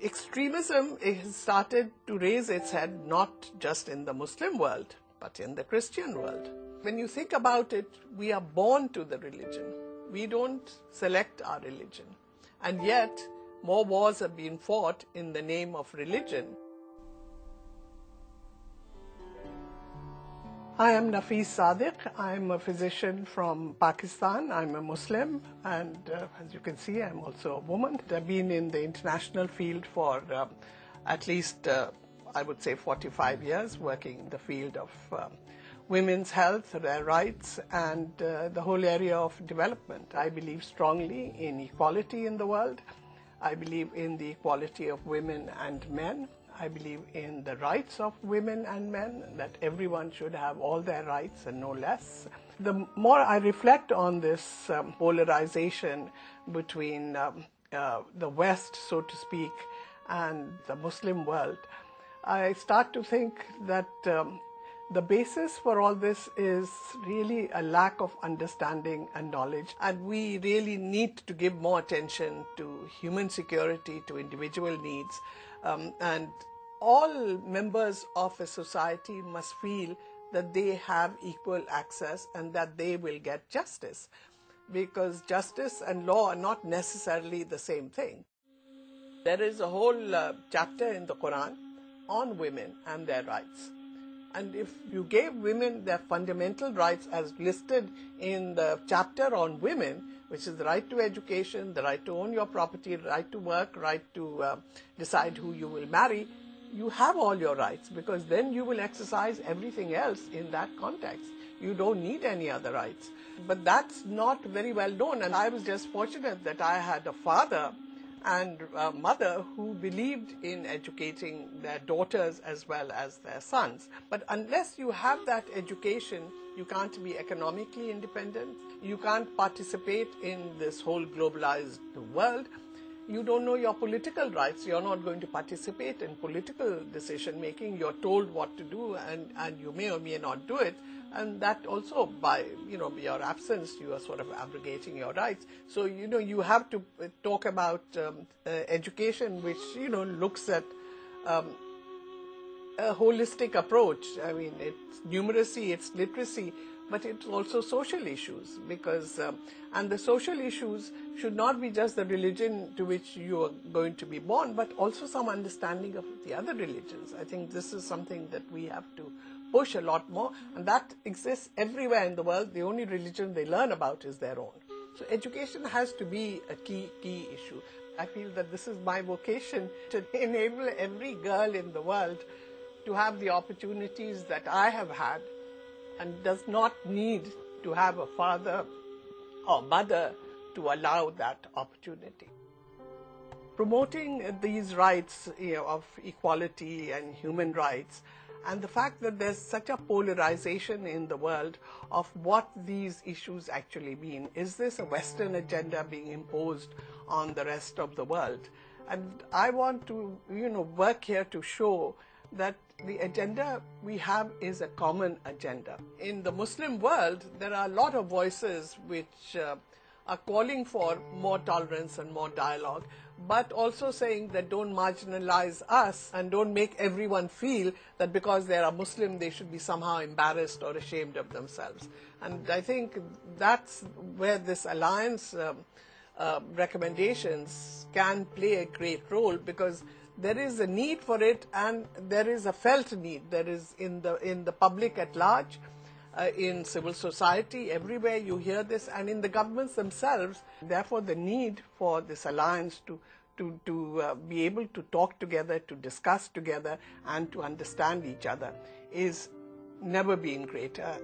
Extremism has started to raise its head not just in the Muslim world, but in the Christian world. When you think about it, we are born to the religion. We don't select our religion. And yet, more wars have been fought in the name of religion. I am Nafis Sadik. I'm a physician from Pakistan. I'm a Muslim, and as you can see, I'm also a woman. I've been in the international field for at least, I would say, 45 years, working in the field of women's health, their rights, and the whole area of development. I believe strongly in equality in the world. I believe in the equality of women and men. I believe in the rights of women and men, that everyone should have all their rights and no less. The more I reflect on this polarization between the West, so to speak, and the Muslim world, I start to think that the basis for all this is really a lack of understanding and knowledge, and we really need to give more attention to human security, to individual needs, and all members of a society must feel that they have equal access and that they will get justice, because justice and law are not necessarily the same thing. There is a whole chapter in the Quran on women and their rights. And if you gave women their fundamental rights as listed in the chapter on women, which is the right to education, the right to own your property, the right to work, right to decide who you will marry, you have all your rights, because then you will exercise everything else in that context. You don't need any other rights. But that's not very well known, and I was just fortunate that I had a father and a mother who believed in educating their daughters as well as their sons. But unless you have that education, you can't be economically independent, you can't participate in this whole globalized world. You don't know your political rights, you're not going to participate in political decision making, you're told what to do and you may or may not do it, and that also by your absence you are sort of abrogating your rights. So you have to talk about education which looks at a holistic approach. I mean, it's numeracy, it's literacy, but it's also social issues, because and the social issues should not be just the religion to which you are going to be born, but also some understanding of the other religions. I think this is something that we have to push a lot more, and that exists everywhere in the world. The only religion they learn about is their own. So education has to be a key issue. I feel that this is my vocation, to enable every girl in the world to have the opportunities that I have had, and does not need to have a father or mother to allow that opportunity. Promoting these rights of equality and human rights, and the fact that there's such a polarization in the world of what these issues actually mean. Is this a Western agenda being imposed on the rest of the world? And I want to work here to show that the agenda we have is a common agenda. In the Muslim world, there are a lot of voices which are calling for more tolerance and more dialogue, but also saying that don't marginalize us and don't make everyone feel that because they are Muslim, they should be somehow embarrassed or ashamed of themselves. And I think that's where this alliance recommendations can play a great role, because there is a need for it, and there is a felt need. There is in the public at large, in civil society, everywhere you hear this, and in the governments themselves. Therefore, the need for this alliance to be able to talk together, to discuss together, and to understand each other is never been greater.